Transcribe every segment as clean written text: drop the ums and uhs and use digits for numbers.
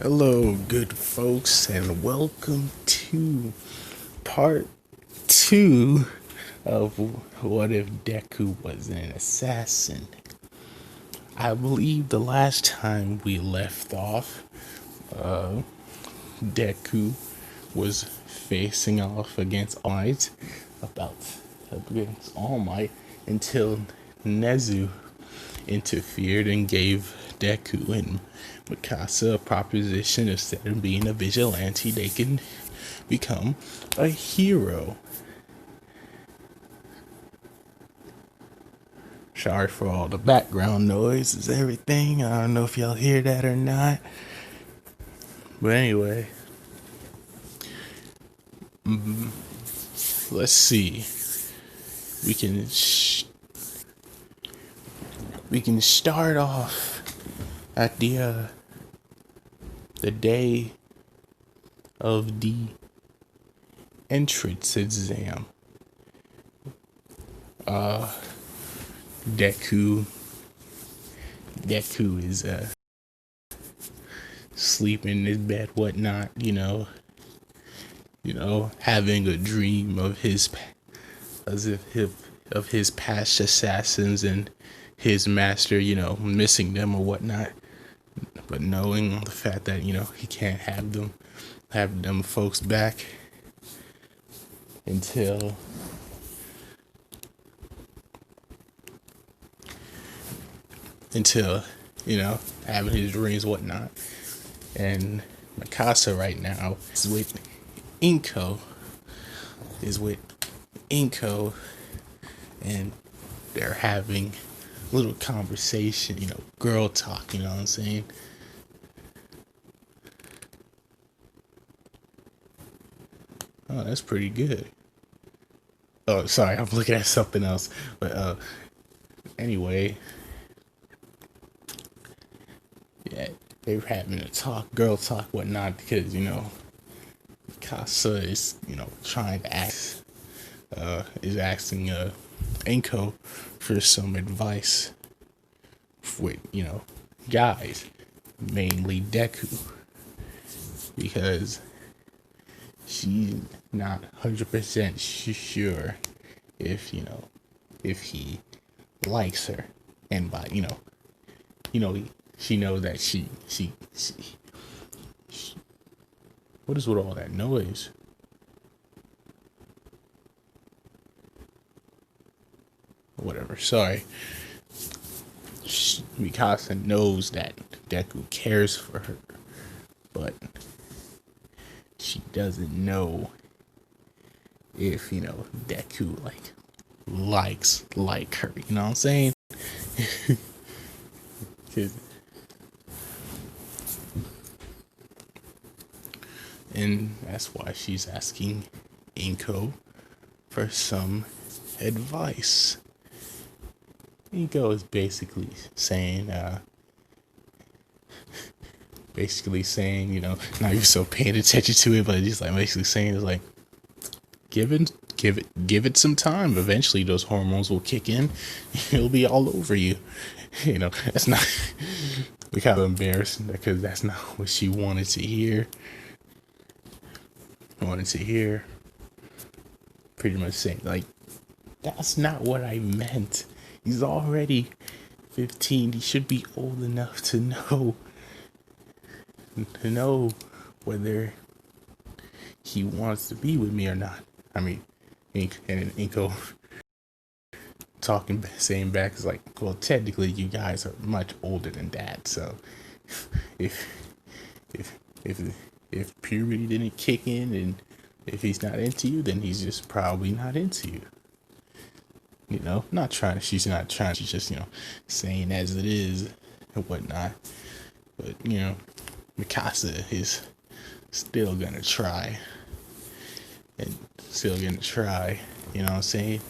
Hello, good folks, and welcome to part two of What If Deku Was an Assassin. I believe the last time we left off, Deku was facing off against All Might, about against All Might, until Nezu interfered and gave Deku and Mikasa a proposition. Instead of being a vigilante, they can become a hero. Sorry for all the background noise, is everything. I don't know if y'all hear that or not. But anyway, let's see. We can we can start off at the day of the entrance exam. Deku is sleeping in his bed, whatnot, having a dream of his past assassins and his master, missing them or whatnot, but knowing the fact that he can't have them folks back until having his dreams, whatnot. And Mikasa right now is with Inko, and they're having a little conversation, girl talk, you know what I'm saying? Oh, that's pretty good. Oh, sorry, I'm looking at something else. But anyway, yeah, they were having a girl talk, whatnot, because Mikasa is trying to is asking Inko for some advice with guys, mainly Deku, because she's not 100% sure if he likes her, and by she knows that she what is with all that noise? Whatever, sorry. Mikasa knows that Deku cares for her, but she doesn't know if Deku likes her, you know what I'm saying? And that's why she's asking Inko for some advice. Inko is basically saying, not even so paying attention to it, but just basically saying is give it some time. Eventually those hormones will kick in. It'll be all over you. That's not kind of embarrassing, because that's not what she wanted to hear. Pretty much saying that's not what I meant. He's already 15. He should be old enough to know whether he wants to be with me or not. I mean, and Inko saying back is well, technically you guys are much older than that. So if puberty didn't kick in, and if he's not into you, then he's just probably not into you. She's not trying, she's just, saying as it is and whatnot. But, Mikasa is still gonna try. You know what I'm saying?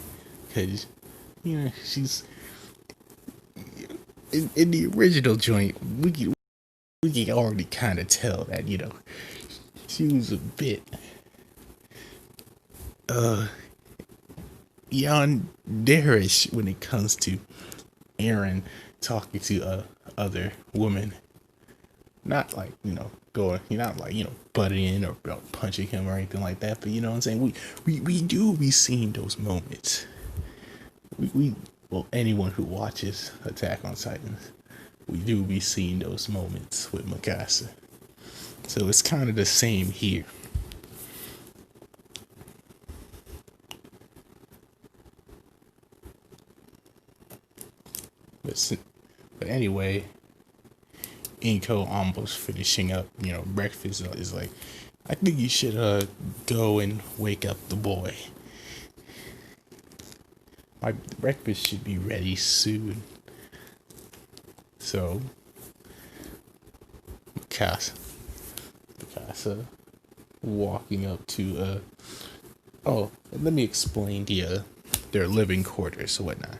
Because, she's, in the original joint, we can already kind of tell that, she was a bit, yanderish when it comes to Aaron talking to other women. Not like, going, you're not like, butting in or punching him or anything like that. But you know what I'm saying? We do be seeing those moments. Well, anyone who watches Attack on Titans, we do be seeing those moments with Mikasa. So it's kind of the same here. But anyway, Inko almost finishing up, breakfast is like, I think you should go and wake up the boy. My breakfast should be ready soon. So, Mikasa walking up to let me explain their living quarters or whatnot,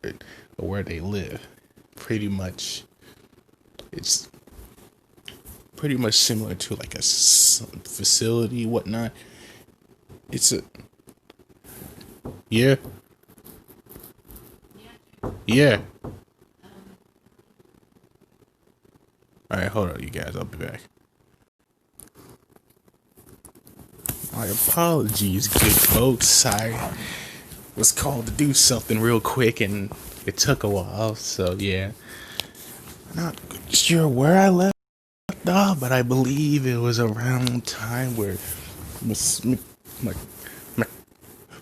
or where they live. Pretty much, it's pretty much similar to like a facility, whatnot. It's a yeah. Yeah. All right, hold on, you guys. I'll be back. My apologies, good folks. I was called to do something real quick, and it took a while. So yeah, not sure where I left off, but I believe it was around time where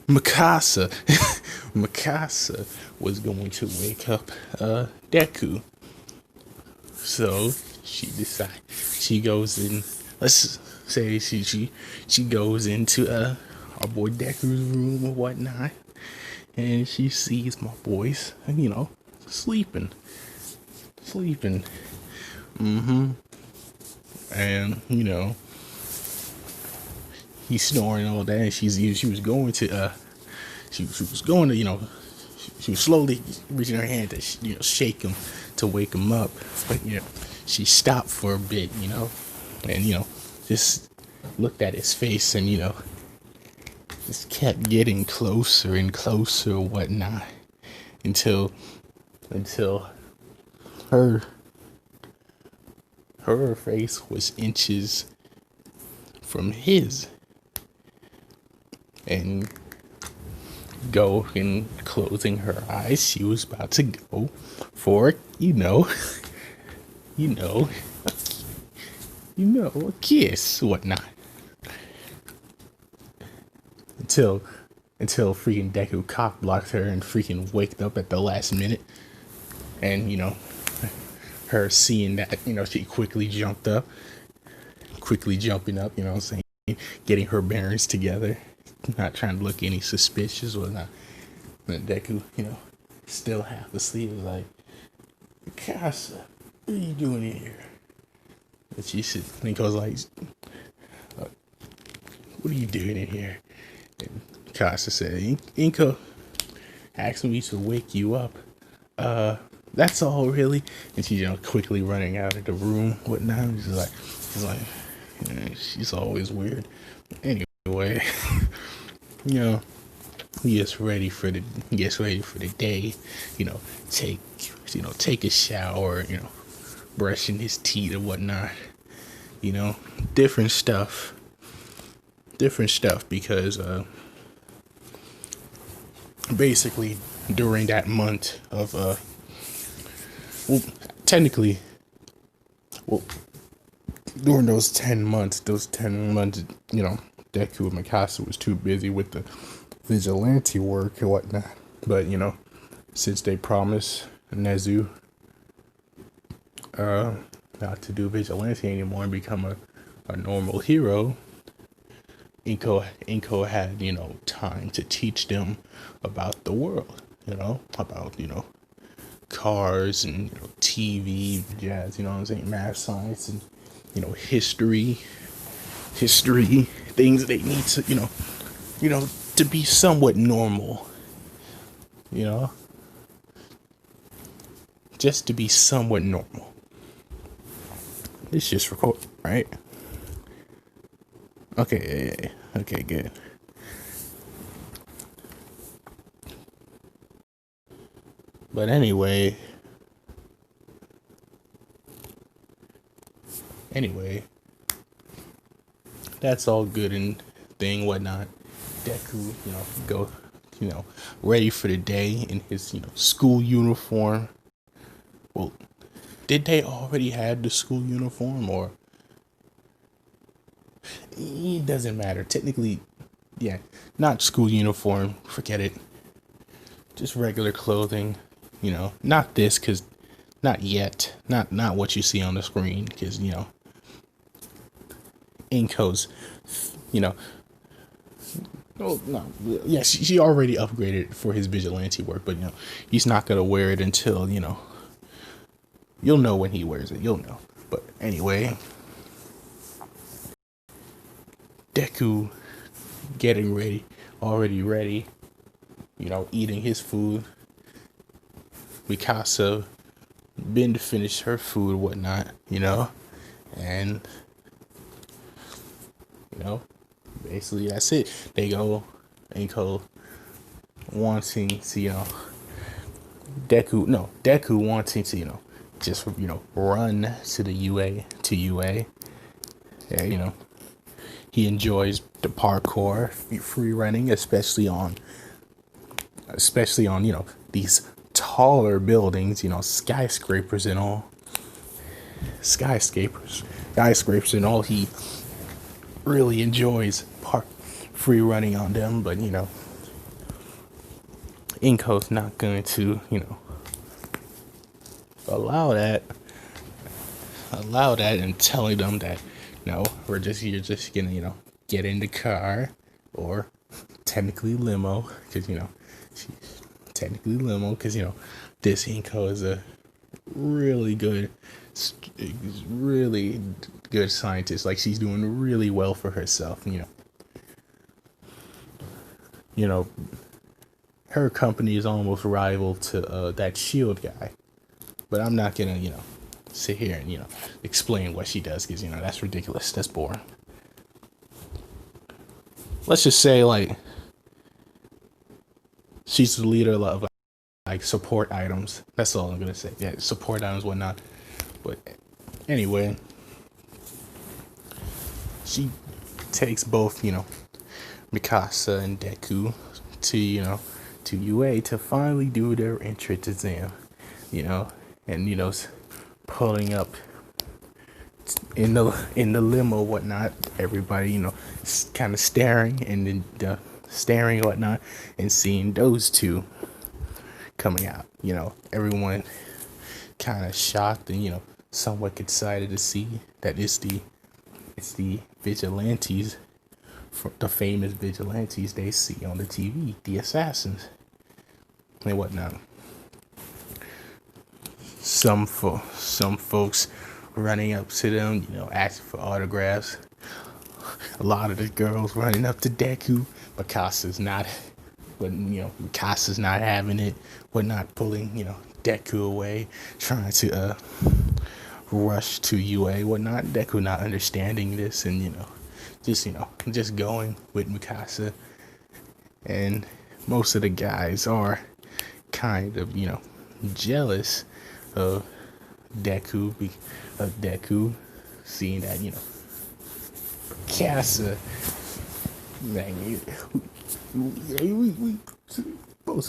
Mikasa, Mikasa was going to wake up Deku. So she goes in. Let's say she goes into our boy Deku's room or whatnot, and she sees my boys, sleeping. And he's snoring all day. And she was going to she was going to she was slowly reaching her hand to shake him to wake him up, but she stopped for a bit, and just looked at his face and just kept getting closer and closer or whatnot until her face was inches from his, and go and closing her eyes, she was about to go for a kiss, whatnot. Until freaking Deku cock blocked her and freaking waked up at the last minute, and her seeing that, she quickly jumping up, getting her bearings together, not trying to look any suspicious or not. And Deku, still half asleep, was like, Casa, what are you doing in here? And she said, Nico's like, what are you doing in here? And Casa said, Inko asked me to wake you up. That's all, really. And she's quickly running out of the room, whatnot. She's like, she's always weird. Anyway, he gets ready for the day. Take a shower. Brushing his teeth or whatnot. Different stuff because basically during that month of technically during those 10 months, Deku and Mikasa was too busy with the vigilante work and whatnot. But, since they promised Nezu not to do vigilante anymore and become a normal hero, Inko had, time to teach them about the world, about, cars and TV, jazz, math, science, and history, things they need to, to be somewhat normal, just to be somewhat normal. It's just record, right? Okay, okay, good. But anyway, Anyway, that's all good and thing, whatnot. Deku, go, ready for the day in his, school uniform. Well, did they already have the school uniform, or it doesn't matter. Technically, yeah, not school uniform. Forget it. Just regular clothing. Not this, cause not yet. Not what you see on the screen, cause Inko's, you know. Oh no, yeah, she already upgraded for his vigilante work, but he's not gonna wear it until you'll know when he wears it. You'll know. But anyway, Deku getting ready, already ready. Eating his food. Mikasa been to finish her food, whatnot. And basically that's it. They go, Inko wanting to, Deku wanting to, just, run to the UA. Yeah, he enjoys the parkour, free running, especially on, these taller buildings, skyscrapers and all. Skyscrapers and all. He really enjoys free running on them, but Inko's not going to allow that and telling them that no, you're just gonna get in the car, or technically limo, because she's technically limo, because this Inko is a really good scientist. Like, she's doing really well for herself. Her company is almost rival to that Shield guy. But I'm not gonna sit here and explain what she does, because that's ridiculous. That's boring. Let's just say, like, she's the leader of like support items. That's all I'm gonna say. Yeah, support items, whatnot. But anyway, she takes both Mikasa and Deku to UA to finally do their entrance exam. And pulling up in the limo, whatnot. Everybody kind of staring, and then staring and whatnot, and seeing those two coming out. Everyone kind of shocked and somewhat excited to see that it's the vigilantes, the famous vigilantes they see on the TV, the assassins and whatnot. Some folks running up to them, asking for autographs. A lot of the girls running up to Deku. Mikasa's not having it. We're not pulling, Deku away, trying to rush to UA, whatnot. Deku not understanding this, and just going with Mikasa. And most of the guys are kind of, jealous of Deku, seeing that Mikasa, man, most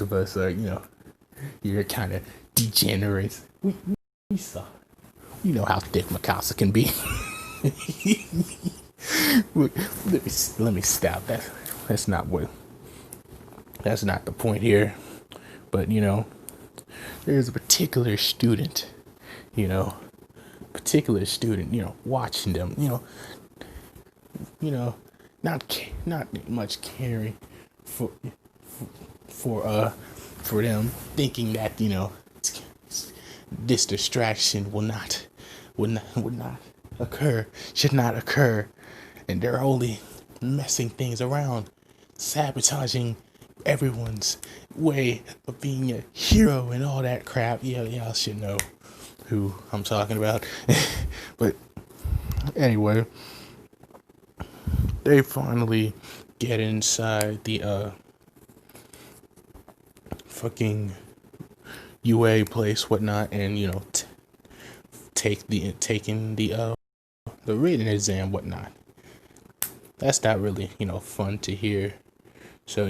of us are you're kind of degenerates. We saw, how thick Mikasa can be. Let me stop that. That's not the point here. But there's a particular student, watching them, not much caring for them, thinking that this distraction would not occur, should not occur, and they're only messing things around, sabotaging everyone's way of being a hero and all that crap. Yeah, y'all should know who I'm talking about. But anyway, they finally get inside the fucking UA place, whatnot, and taking the written exam, whatnot. That's not really fun to hear. So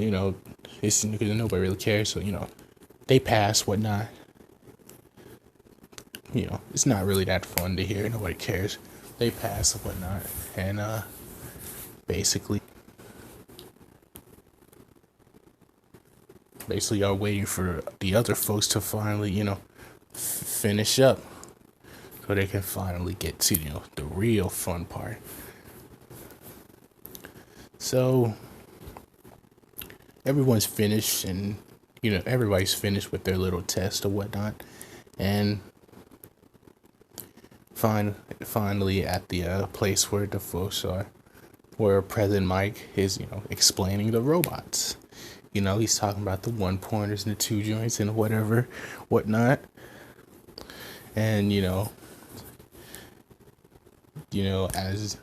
it's because nobody really cares. So they pass, whatnot. It's not really that fun to hear. Nobody cares. They pass, whatnot, and basically are waiting for the other folks to finally finish up, so they can finally get to the real fun part. So everyone's finished, and everybody's finished with their little test or whatnot, and finally at the place where the folks are, where President Mike is explaining the robots. He's talking about the 1-pointers and the 2 joints and whatnot, and as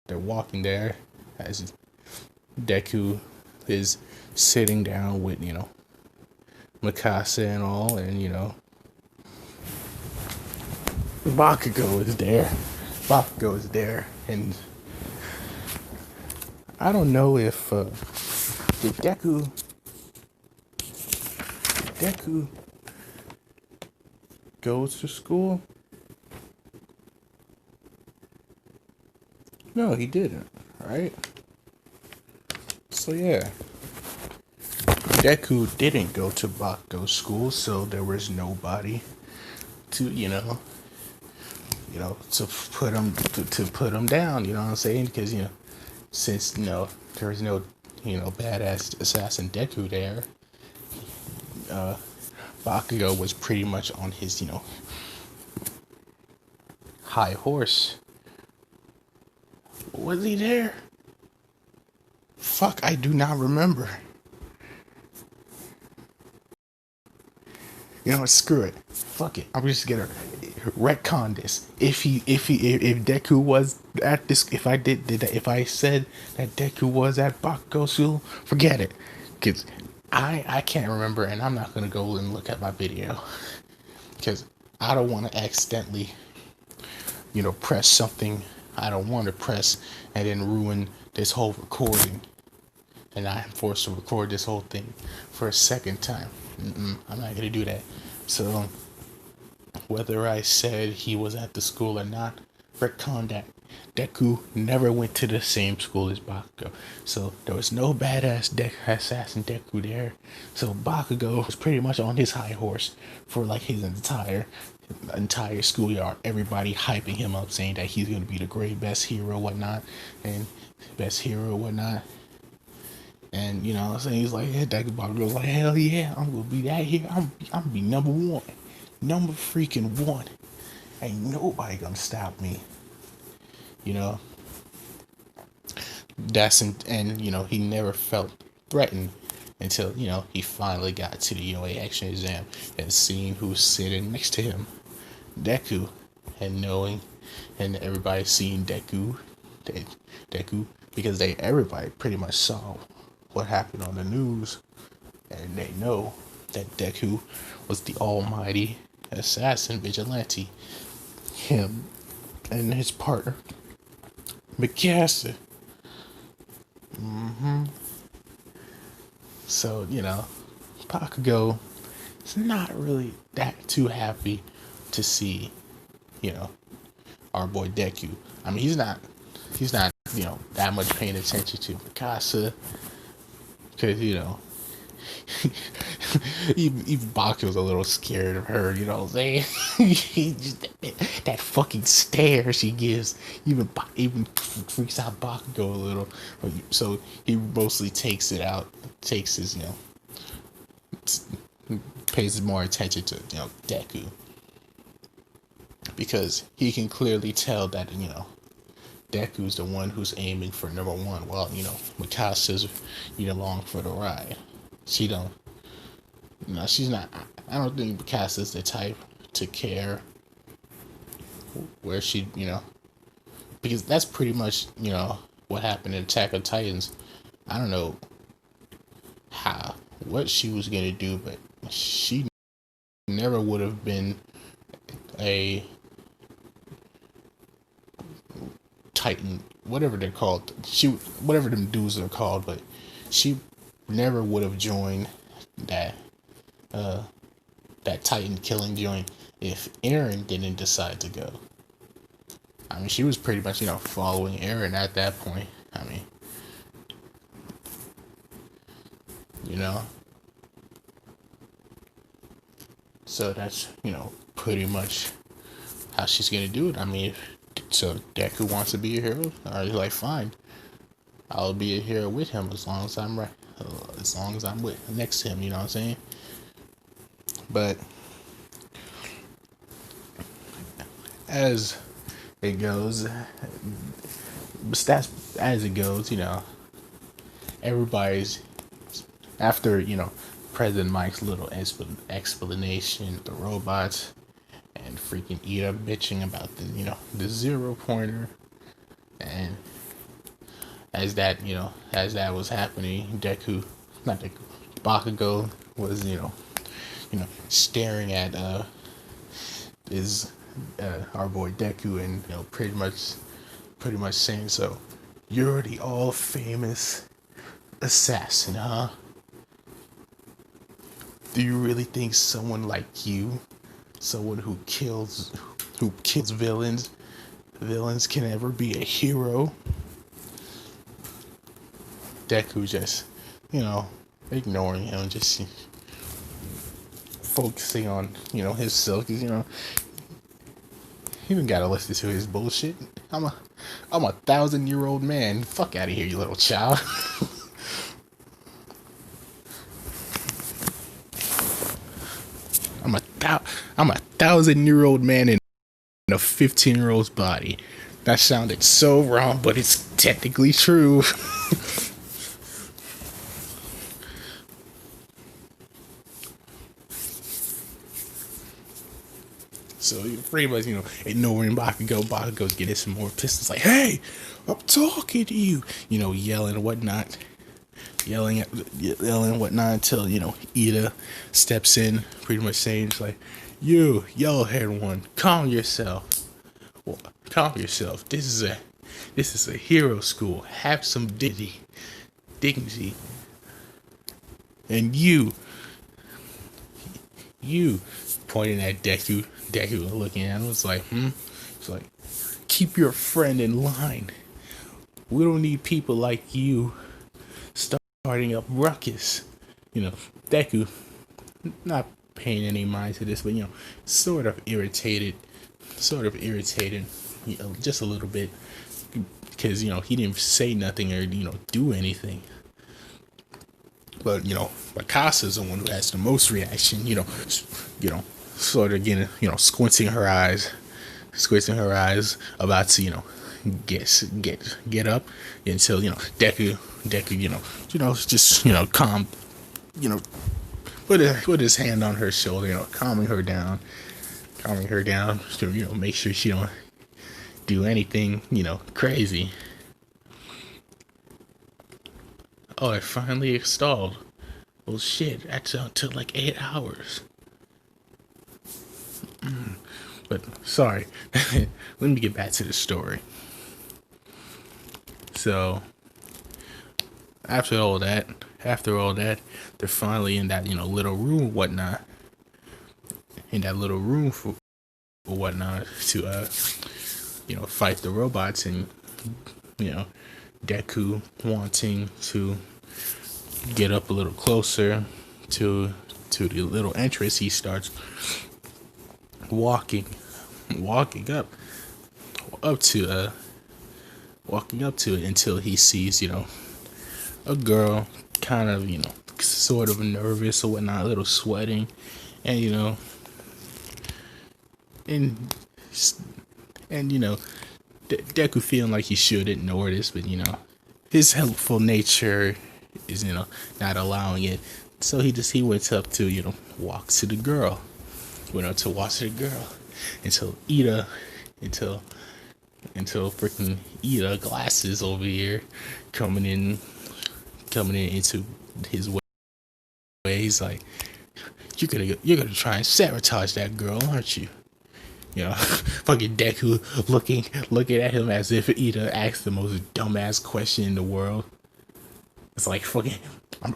they're walking there, as Deku is sitting down with Mikasa and all, and Bakugo is there, and I don't know if did Deku goes to school. No, he didn't, right? So yeah, Deku didn't go to Bakugo's school, so there was nobody to to put him down. You know what I'm saying? Because since there was no badass assassin Deku there, Bakugo was pretty much on his high horse. Was he there? Fuck, I do not remember. Screw it. Fuck it. I'm just gonna retcon this. If Deku was at this, if I said that Deku was at Bakugo's school, forget it. Cause I can't remember, and I'm not gonna go and look at my video, because I don't want to accidentally press something I don't want to press and then ruin this whole recording, and I'm forced to record this whole thing for a second time. I'm not gonna do that. So whether I said he was at the school or not, retcon that. Deku never went to the same school as Bakugo, so there was no badass assassin Deku there. So Bakugo was pretty much on his high horse for like his entire schoolyard. Everybody hyping him up, saying that he's gonna be the best hero, whatnot. And what I'm saying, he's like, yeah, Deku. Bakugo's like, hell yeah, I'm gonna be that hero. I'm gonna be number one, number freaking one. Ain't nobody gonna stop me. He never felt threatened until he finally got to the UA action exam and seeing who's sitting next to him, Deku, and everybody seeing Deku, because everybody pretty much saw what happened on the news, and they know that Deku was the almighty assassin vigilante. Him and his partner Mikasa. So, Bakugo is not really that too happy to see, our boy Deku. I mean, he's not, that much paying attention to Mikasa, because, even Bakugo's a little scared of her, you know what I'm saying? that fucking stare she gives even freaks out Bakugo a little. So he mostly takes his, pays more attention to, Deku. Because he can clearly tell that, Deku's the one who's aiming for number one, while, Mikasa's, along for the ride. She's not, I don't think Mikasa's the type to care where she, because that's pretty much, what happened in Attack of Titans. I don't know what she was gonna do, but she never would have been a Titan, whatever they're called. Whatever them dudes are called, but she never would have joined that that Titan killing joint if Eren didn't decide to go. I mean, she was pretty much, following Eren at that point. I mean, you know, so that's, pretty much how she's gonna do it. I mean, so Deku wants to be a hero. Alright, like, fine, I'll be a hero with him as long as I'm right, as long as I'm with next to him. You know what I'm saying? But as it goes, that's as it goes. Everybody's after President Mike's little explanation, the robots, and freaking Ida bitching about the 0 pointer, and as that was happening, not Deku, Bakugo was staring at is our boy Deku, and pretty much saying, so you're the all famous assassin, huh? Do you really think someone like you, someone who kills villains can ever be a hero? Deku just, ignoring him, just focusing on, himself, because, he don't gotta listen to his bullshit. I'm a 1,000-year-old man. Fuck out of here, you little child. I'm a 1,000-year-old man in a 15-year-old's body. That sounded so wrong, but it's technically true. So pretty much, ignoring Bakugo's getting some more pistols. Like, hey, I'm talking to you. Yelling and whatnot. Yelling and whatnot until, Ida steps in, pretty much saying, like, you, yellow-haired one, calm yourself. Well, calm yourself. This is a hero school. Have some dignity. And you, pointing at Deku looking at him, was like, It's like, keep your friend in line. We don't need people like you starting up ruckus. Deku, not paying any mind to this, but sort of irritated, just a little bit, because he didn't say nothing or do anything. But Mikasa's the one who has the most reaction. Sort of getting squinting her eyes, about to get up until Deku just calm, put his hand on her shoulder, calming her down to make sure she don't do anything crazy. Oh, it finally installed. Well, shit, that's took like 8 hours. But sorry, let me get back to the story. So after all that, they're finally in that little room, whatnot. In that little room for whatnot to fight the robots, and Deku wanting to get up a little closer to the little entrance. He starts walking up to it until he sees a girl, kind of sort of nervous or whatnot, a little sweating, and Deku feeling like he should ignore this, but his helpful nature is not allowing it. So he went up to walk to the girl. Went up to watch the girl until freaking Ida, glasses over here, coming in into his way. He's like, you're gonna try and sabotage that girl, aren't you? You know, fucking Deku looking at him as if Ida asked the most dumbass question in the world. It's like fucking,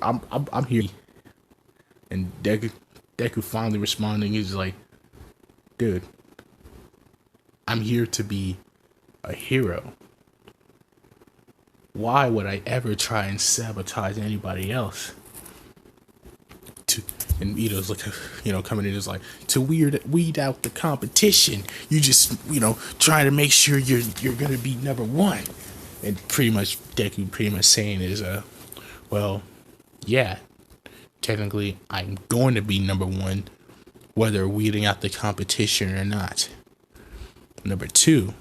I'm here, and Deku finally responding. He's like, dude, I'm here to be a hero. Why would I ever try and sabotage anybody else? And Ito's like, coming in is like, to weed out the competition. You just, try to make sure you're gonna be number one. And pretty much Deku pretty much saying is, well, yeah, technically I'm going to be number one, whether weeding out the competition or not. Number two,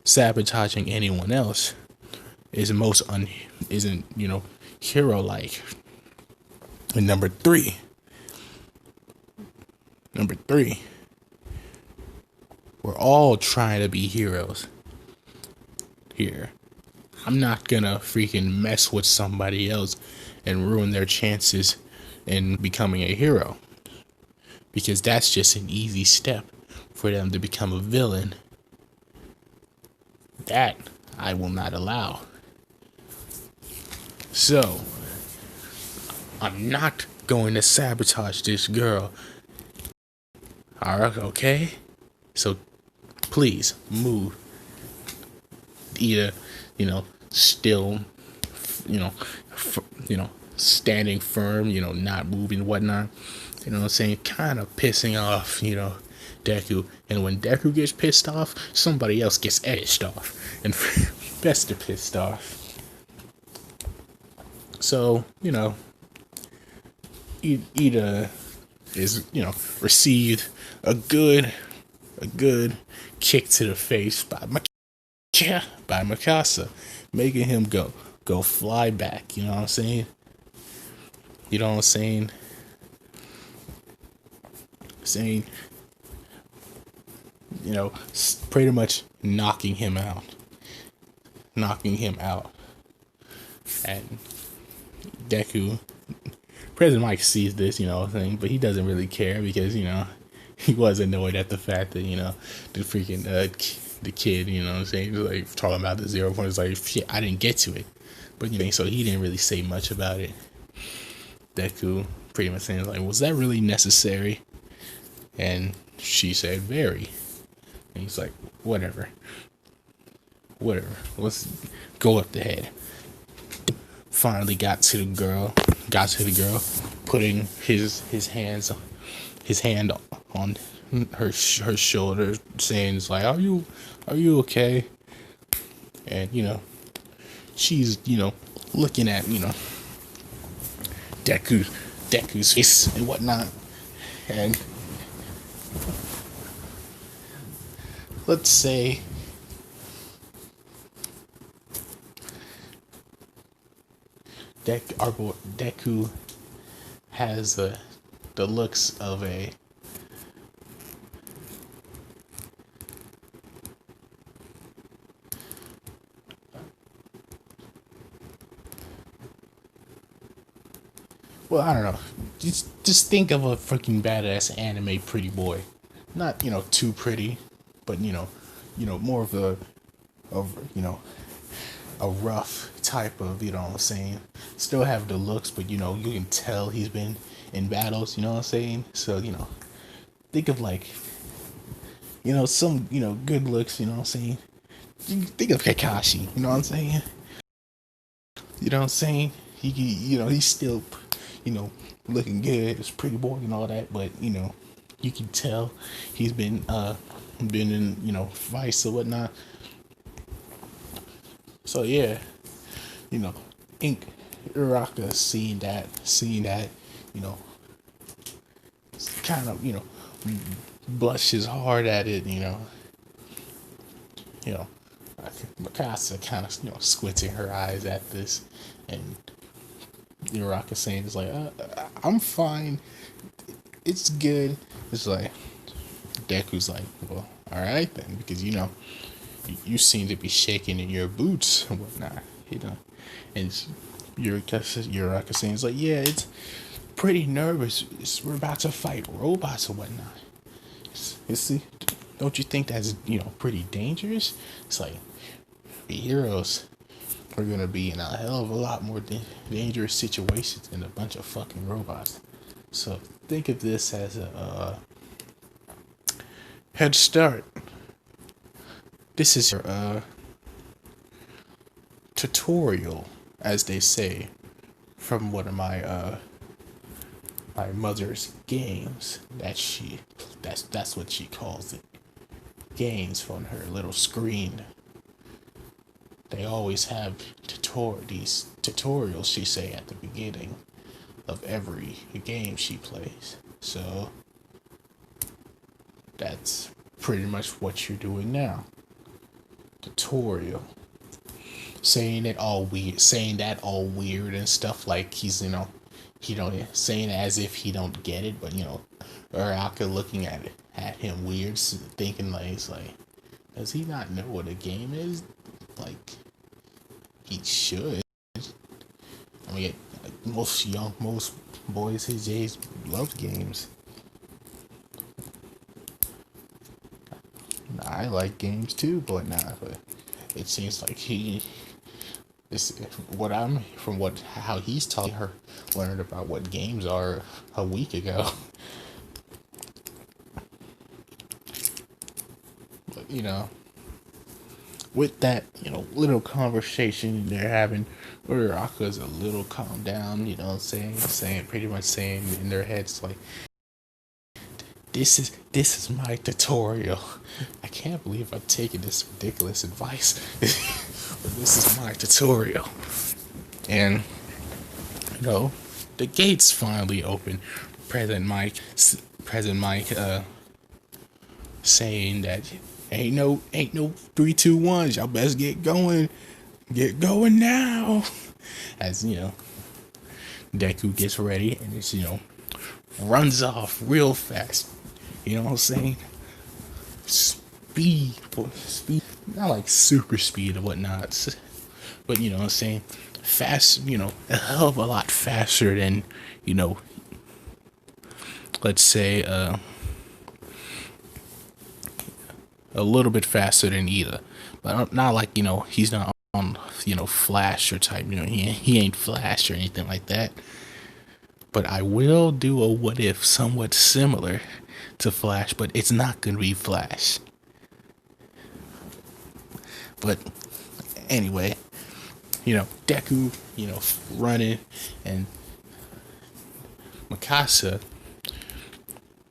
sabotaging anyone else isn't hero like. And number three, we're all trying to be heroes here. I'm not gonna freaking mess with somebody else and ruin their chances in becoming a hero, because that's just an easy step for them to become a villain. That I will not allow. So, I'm not going to sabotage this girl. Alright, okay? So, please, move. Either, still, standing firm, not moving, whatnot. You know what I'm saying? Kind of pissing off, Deku. And when Deku gets pissed off, somebody else gets edged off. And best of pissed off. So, Ida is, received a good kick to the face by Mikasa, making him go fly back. You know what I'm saying? Pretty much knocking him out. And Deku, President Mike sees this, but he doesn't really care because, he was annoyed at the fact that, the freaking, the kid, like talking about the 0 point, it's like, shit, I didn't get to it. But, so he didn't really say much about it. Deku pretty much saying, like, was that really necessary? And she said, very. And he's like, whatever, let's go up the head. Finally got to the girl, putting his hand on her shoulder, saying, it's like, are you okay? And she's looking at Deku's face and whatnot, and let's say Deku has the looks of a I don't know. Just think of a freaking badass anime pretty boy. Not, too pretty, but more of a rough type of, what I'm saying. Still have the looks, but you can tell he's been in battles, you know what I'm saying? So, think of like, some, good looks, you know what I'm saying? Think of Kakashi, you know what I'm saying? You know what I'm saying? He's still, looking good, it's pretty boy and all that, but, you can tell he's been in, fights or whatnot. So yeah, Ink Uraka seeing that, kind of, blushes hard at it, Mikasa kind of, squinting her eyes at this, and Uraka saying, it's like, I'm fine, it's good. It's like, Deku's like, well, alright then, because, you seem to be shaking in your boots and whatnot, and Uraka saying, it's like, yeah, pretty nervous. We're about to fight robots or whatnot. You see, don't you think that's, pretty dangerous? It's like the heroes are gonna be in a hell of a lot more dangerous situations than a bunch of fucking robots. So think of this as a head start. This is your tutorial, as they say, from one of my my mother's games. That's what she calls it. Games on her little screen. They always have these tutorials, she say, at the beginning of every game she plays. So that's pretty much what you're doing now. Tutorial. Saying that all weird and stuff, like he's, saying it as if he don't get it, but or Aka looking at him weird, thinking like, it's like, does he not know what a game is? Like, he should. I mean, most boys his age love games. I like games too, but it seems like how he's telling her, learned about what games are a week ago. But, with that, little conversation they're having, where Aka's a little calmed down, pretty much saying in their heads, like, this is my tutorial. I can't believe I'm taking this ridiculous advice. But this is my tutorial. And, the gates finally open. President Mike saying that ain't no 3, 2, 1s. Y'all best get going. Get going now. As Deku gets ready and it's runs off real fast. You know what I'm saying? Speed, not like super speed or whatnot, but what I'm saying, fast. A hell of a lot faster than let's say a little bit faster than Ida, but not like he's not on Flash or type. He ain't Flash or anything like that. But I will do a what if somewhat similar to Flash, but it's not gonna be Flash. But anyway, Deku, running, and Mikasa,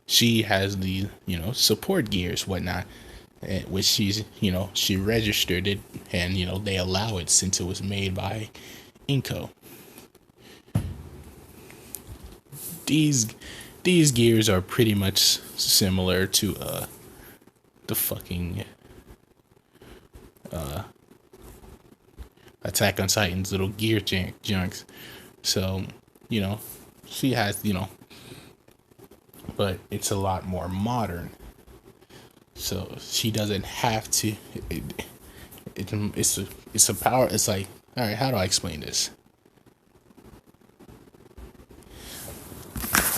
she has the support gears, whatnot, which she's she registered it, and they allow it since it was made by Inko. These gears are pretty much similar to the fucking Attack on Titan's little gear junks. So she has but it's a lot more modern. So she doesn't have to. It's a power. It's like, all right, how do I explain this?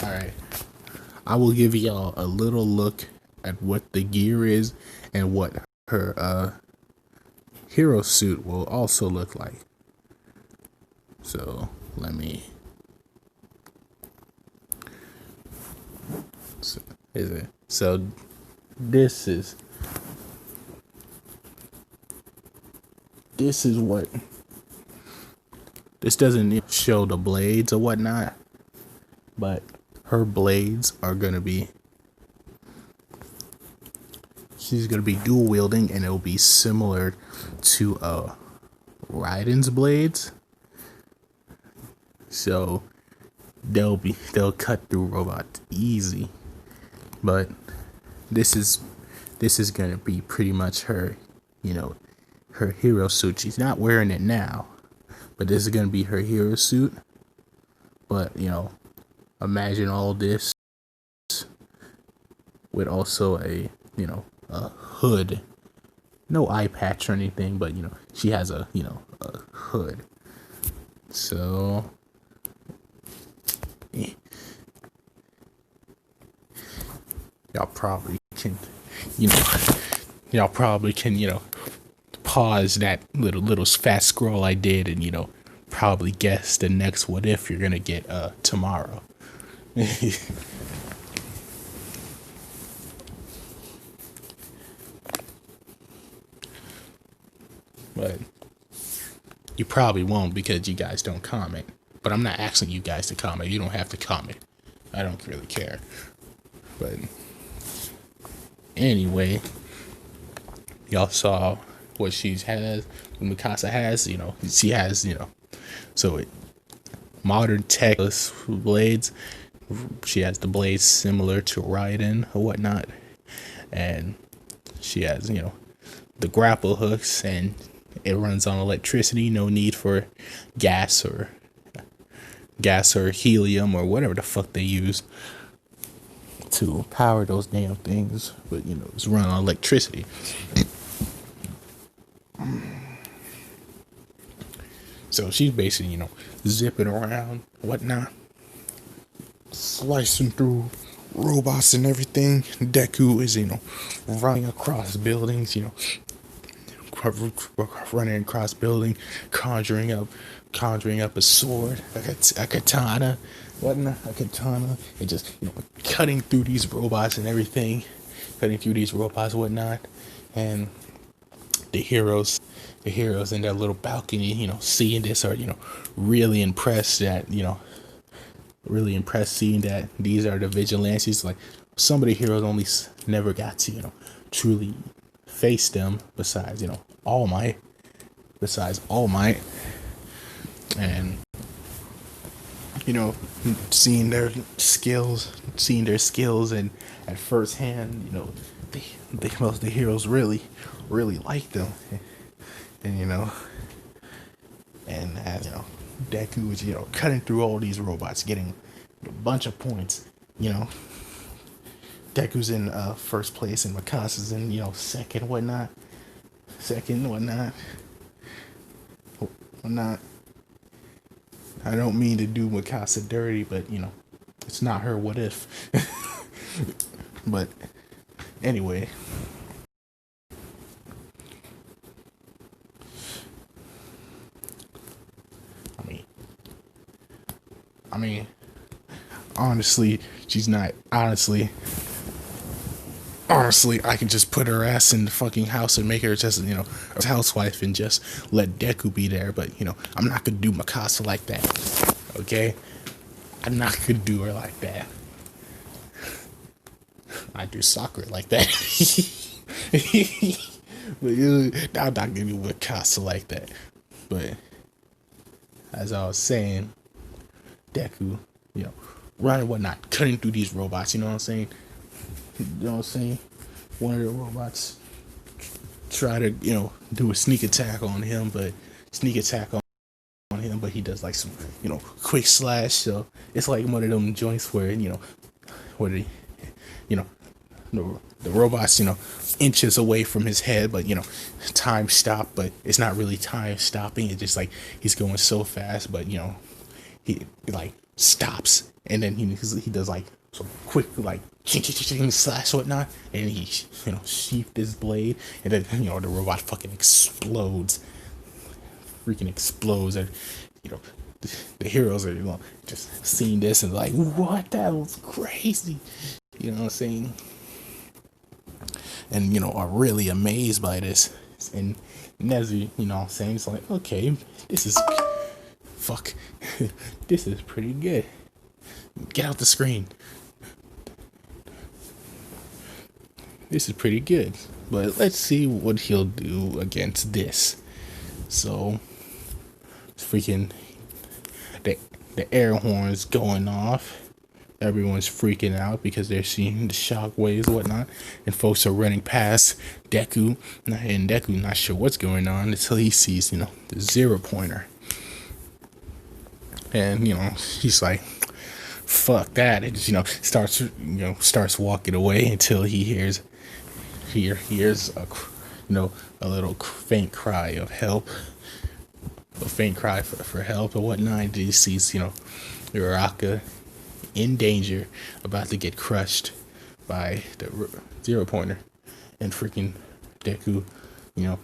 All right, I will give y'all a little look at what the gear is and what her hero suit will also look like. So let me. So this is what. This doesn't show the blades or whatnot, but her blades are gonna be. She's gonna be dual wielding, and it'll be similar to Raiden's blades. So they'll cut through robots easy. But this is gonna be pretty much her, her hero suit. She's not wearing it now, but this is gonna be her hero suit. But imagine all this with also a hood, no eye patch or anything, but she has a hood. So y'all probably can, you know, y'all probably can, pause that little fast scroll I did and, probably guess the next what if you're gonna get tomorrow. But you probably won't because you guys don't comment. But I'm not asking you guys to comment. You don't have to comment. I don't really care. But anyway, y'all saw what she has, what Mikasa has, she has, so modern tech blades. She has the blades similar to Raiden or whatnot. And she has, the grapple hooks, and it runs on electricity, no need for gas or helium or whatever the fuck they use to power those damn things, but it's run on electricity. So she's basically, zipping around, whatnot, slicing through robots and everything. Deku is, running across buildings, running across building, conjuring up a sword, a katana, whatnot, and just cutting through these robots and everything, whatnot, and the heroes in their little balcony, seeing this are really impressed seeing that these are the vigilantes. Like, some of the heroes only never got to truly face them besides All Might, and seeing their skills, and at first hand, the heroes really like them, and and as Deku is cutting through all these robots, getting a bunch of points. Deku's in first place, and Mikasa's in second, whatnot. I don't mean to do Mikasa dirty, but it's not her what if. But anyway, I mean, honestly, she's not. Honestly, I can just put her ass in the fucking house and make her just, a housewife and just let Deku be there. But, I'm not gonna do Mikasa like that. Okay? I'm not gonna do her like that. I do Sakura like that. But I'm not gonna do Mikasa like that. But, as I was saying, Deku, running whatnot, cutting through these robots, you know what I'm saying? One of the robots try to, do a sneak attack on him, but he does like some, quick slash. So it's like one of them joints where, where the robot's, inches away from his head, but, time stop, but it's not really time stopping. It's just like he's going so fast, but, he like stops, and then he does like some quick like slash whatnot, and he sheathed his blade, and then the robot fucking explodes, and the heroes are just seeing this and like, what, that was crazy, you know what I'm saying, and are really amazed by this, and Nezu, what I'm saying, it's like, okay, this is this is pretty good. Get out the screen. This is pretty good. But let's see what he'll do against this. So, freaking the air horns going off. Everyone's freaking out because they're seeing the shockwaves and whatnot. And folks are running past Deku. And Deku not sure what's going on until he sees, the 0-pointer. And he's like, fuck that, and just starts walking away until he hears a little faint cry of help, for help and whatnot. And he sees Uraraka in danger, about to get crushed by the zero pointer, and freaking Deku, you know,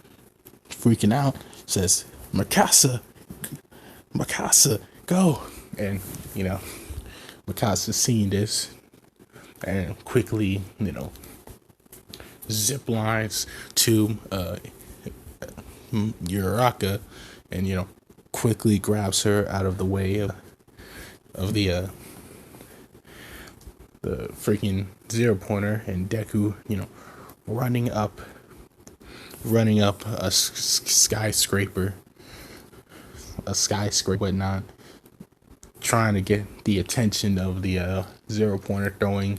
freaking out, says, Mikasa, go. And, you know, Mikasa seeing this and quickly, you know, zip lines to Uraraka, and, you know, quickly grabs her out of the way of the freaking zero pointer, and Deku, you know, running up a skyscraper, whatnot, trying to get the attention of the zero pointer, throwing,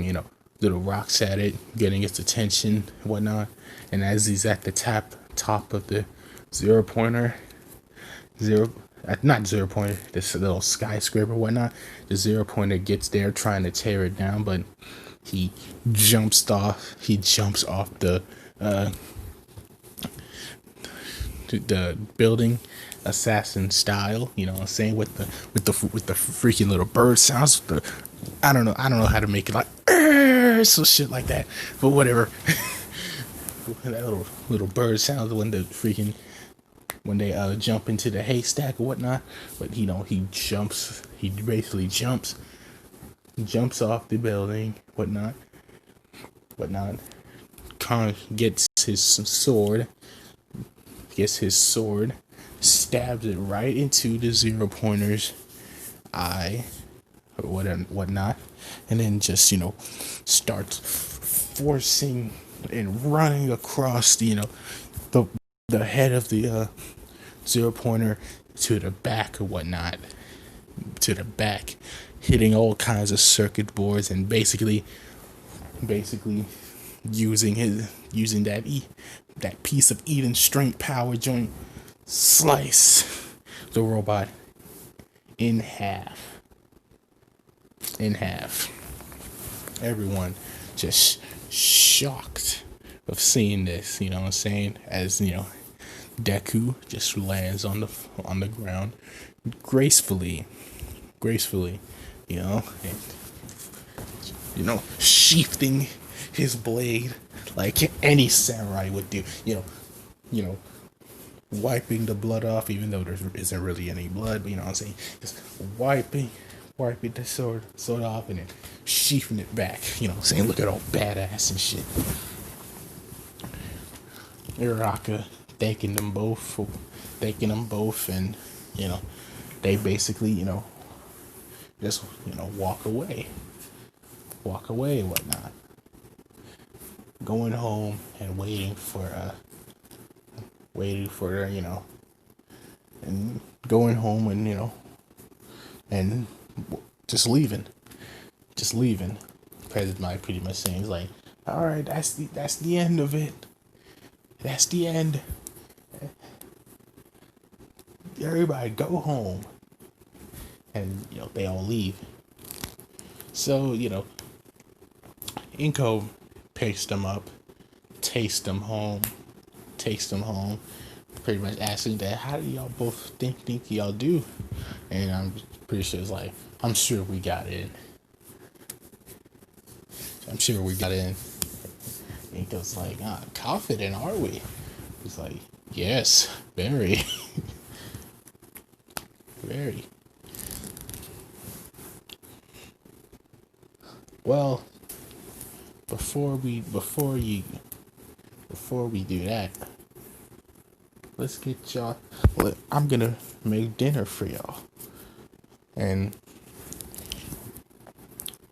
you know, little rocks at it, getting its attention, whatnot. And as he's at the top of the zero pointer, this little skyscraper, whatnot, the zero pointer gets there trying to tear it down, but he jumps off the building, assassin style, you know what I'm saying, with the freaking little bird sounds. I don't know how to make it like so shit like that, but whatever. That little bird sounds when they jump into the haystack or whatnot. But you know, he basically jumps off the building, whatnot. Gets his sword, stabs it right into the zero pointer's eye or whatnot, and then just, you know, starts forcing and running across the, you know, the head of the zero pointer to the back or whatnot, hitting all kinds of circuit boards, and basically using that piece of even strength power joint, slice the robot in half. Everyone just shocked of seeing this, you know what I'm saying, as, you know, Deku just lands on the ground gracefully, you know, and, you know, sheathing his blade like any samurai would do, you know, wiping the blood off, even though there isn't really any blood, but you know what I'm saying, just wiping the sword off, and then sheathing it back, you know what I'm saying, look at all badass and shit. Uraraka thanking them both, and, you know, they basically, you know, just, you know, walk away and whatnot, going home and waiting for you know, and going home, and, you know, and just leaving. President Mike pretty much saying, he's like, all right, that's the end of it. That's the end. Everybody go home. And, you know, they all leave. So, you know, Inko picks them up, takes them home, pretty much asking that, how do y'all both think y'all do? And I'm pretty sure it's like, I'm sure we got in. Inko's like, confident, are we? He's like, yes, very. Very. Well, before we do that, let's get y'all. I'm gonna make dinner for y'all, and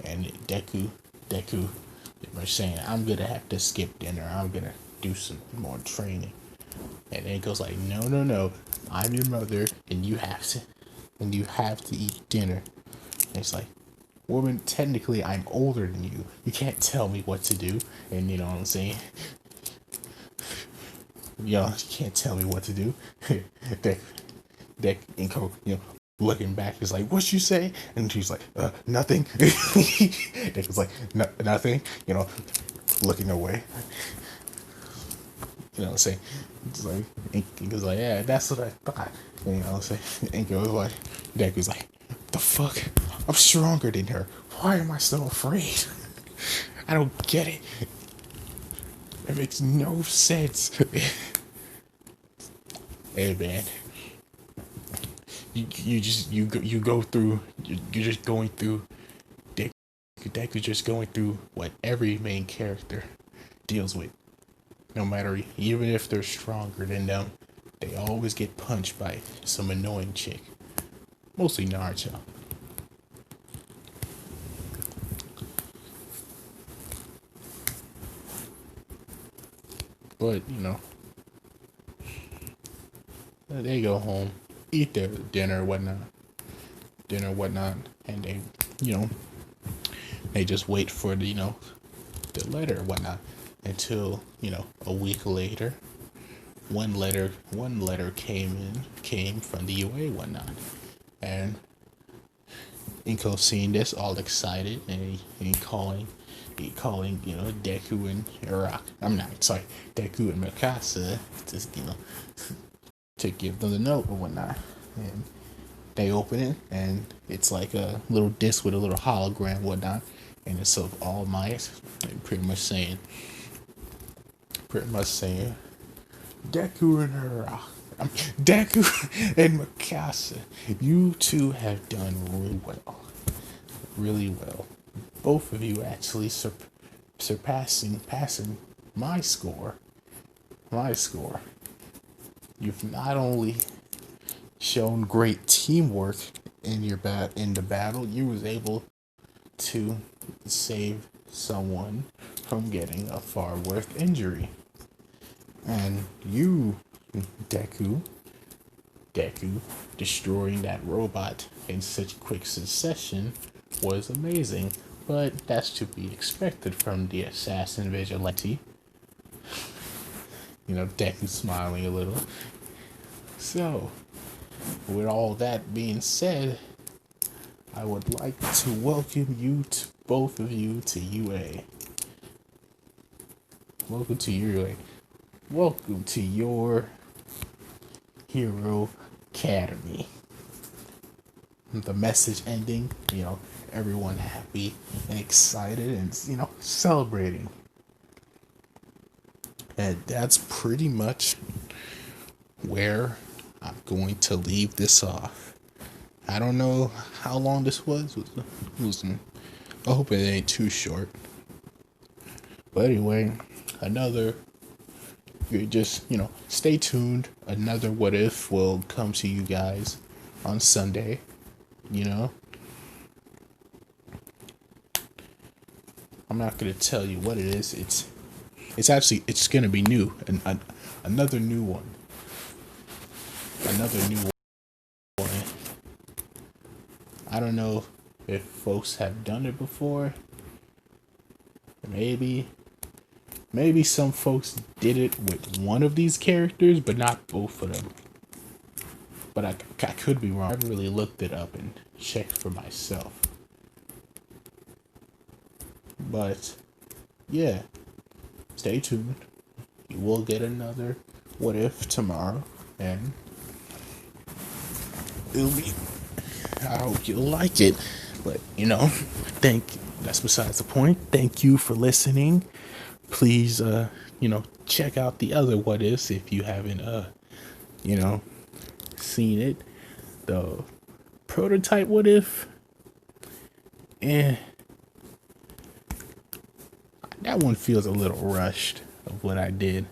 Deku, they're saying, I'm gonna have to skip dinner. I'm gonna do some more training, and then it goes like, no, I'm your mother, and you have to eat dinner. And it's like, woman, technically I'm older than you. You can't tell me what to do. And you know what I'm saying? You can't tell me what to do. Deck Inko, you know, looking back is like, what you say? And she's like, nothing. Deck was like, nothing, you know, looking away. You know what I'm saying? It's like, Inko's like, yeah, that's what I thought. And, you know what I'm saying? Inko was like, Deck was like, the fuck? I'm stronger than her. Why am I so afraid? I don't get it. It makes no sense. Hey man, you go through. You're just going through. Deku's just going through what every main character deals with. No matter, even if they're stronger than them, they always get punched by some annoying chick. Mostly Naruto. But, they go home, eat their dinner, whatnot, and they, they just wait for the letter, whatnot, until, a week later, one letter came from the UA, whatnot, and Inko seeing this, all excited, and he calling, Deku and Deku and Mikasa, to give them the note or whatnot. And they open it, and it's like a little disc with a little hologram, whatnot, and it's of All Might, and pretty much saying, Deku and Mikasa, you two have done really well. Both of you actually passing my score. You've not only shown great teamwork in the battle, you was able to save someone from getting a far worse injury. And you, Deku, destroying that robot in such quick succession was amazing. But that's to be expected from the assassin vigilante. Deku smiling a little. So, with all that being said, I would like to welcome both of you to UA. Welcome to UA. Welcome to your Hero Academy. The message ending, everyone happy and excited and, celebrating. And that's pretty much where I'm going to leave this off. I don't know how long this was. I hope it ain't too short. But anyway, you just, stay tuned. Another What If will come to you guys on Sunday. I'm not gonna tell you what it is. It's gonna be new, and another new one. I don't know if folks have done it before. Maybe some folks did it with one of these characters, but not both of them. But I could be wrong. I haven't really looked it up and checked for myself. But, yeah. Stay tuned. You will get another What If tomorrow. And I hope you'll like it. But, that's besides the point. Thank you for listening. Please, check out the other What Ifs if you haven't, seen it. The prototype What If, that one feels a little rushed of what I did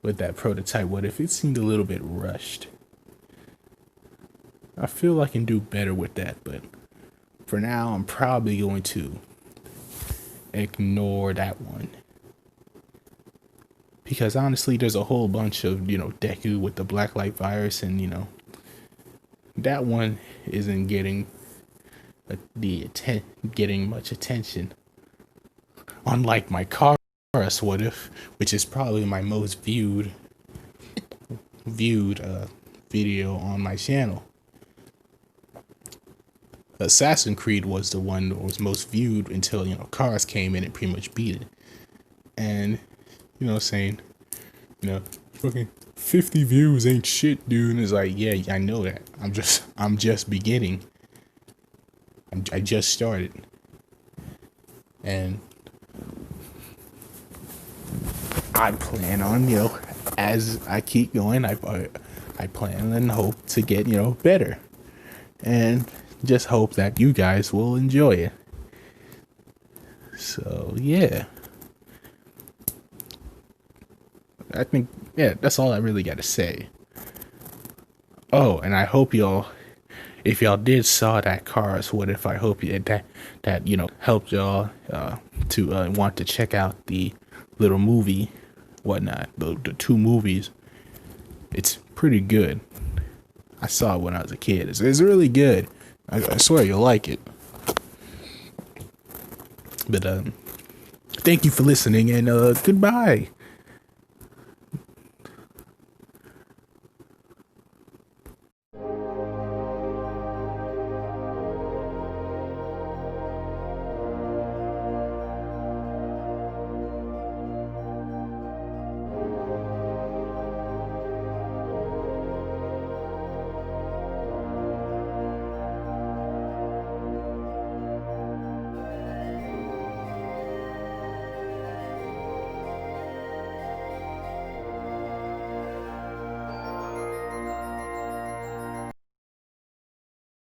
with that prototype What If. It seemed a little bit rushed. I feel I can do better with that, but for now I'm probably going to ignore that one. Because honestly, there's a whole bunch of, Deku with the Black Light Virus, and, that one isn't getting getting much attention. Unlike my Chorus What If, which is probably my most viewed video on my channel. Assassin's Creed was the one that was most viewed until, Cars came in and pretty much beat it. And, saying, fucking 50 views ain't shit, dude. And it's like, yeah, I know that. I'm just beginning. I just started. And I plan on, as I keep going, I plan and hope to get, better. And just hope that you guys will enjoy it. So, yeah. I think, yeah, that's all I really got to say. Oh, and I hope y'all, if y'all did saw that Cars What If, I hope that helped y'all to want to check out the little movie, whatnot, the 2 movies. It's pretty good. I saw it when I was a kid. It's really good. I swear you'll like it. But thank you for listening, and goodbye.